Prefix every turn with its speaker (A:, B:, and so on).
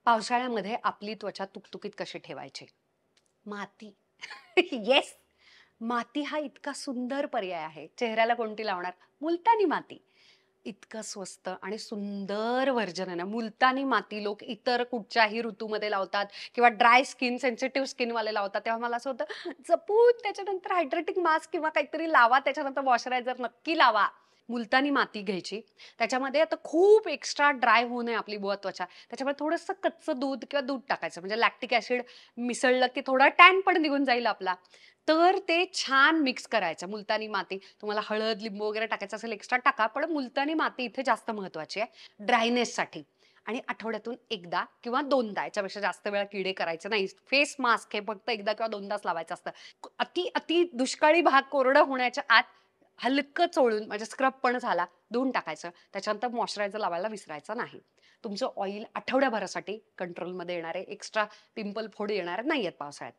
A: पावसाळ्यामध्ये आपली त्वचा तुकतुकीत कशी ठेवायची? माती. येस. माती हा इतका सुंदर पर्याय आहे. चेहऱ्याला कोणती लावणार? मुलतानी माती. इतकं स्वस्त आणि सुंदर व्हर्जन आहे ना, मुलतानी माती लोक इतर कुठच्याही ऋतूमध्ये लावतात किंवा ड्राय स्किन, सेन्सिटिव्ह स्किनवाले लावतात. तेव्हा मला असं होतं, जपून त्याच्यानंतर हायड्रेटिंग मास्क किंवा काहीतरी लावा, त्याच्यानंतर मॉइश्चरायझर नक्की लावा. मुलतानी माती घ्यायची. त्याच्यामध्ये आता खूप एक्स्ट्रा ड्राय होऊ नये आपली त्वचा. त्याच्यामुळे थोडंसं कच्चं दूध किंवा दूध टाकायचं. म्हणजे लॅक्टिक ॲसिड मिसळलं की थोडा टॅन पण निघून जाईल आपला. तर ते छान मिक्स करायचं. मुलतानी माती तुम्हाला हळद, लिंबू वगैरे टाकायचं असेल एक्स्ट्रा टाका. पण मुलतानी माती इथे जास्त महत्त्वाची आहे ड्रायनेससाठी. आणि आठवड्यातून एकदा किंवा दोनदा याच्यापेक्षा जास्त वेळा किडे करायचे नाही. फेस मास्क हे फक्त एकदा किंवा दोनदाच लावायचं असतं. अति अति दुष्काळी भाग कोरडं होण्याच्या आत हलकं चोळून म्हणजे स्क्रब पण झाला, धुवून टाकायचं. त्याच्यानंतर मॉइश्चरायझर लावायला विसरायचं नाही. तुमचं ऑइल आठवड्याभरासाठी कंट्रोलमध्ये येणार आहे. एक्स्ट्रा पिंपल फोड येणार नाहीयेत पावसाळ्यात.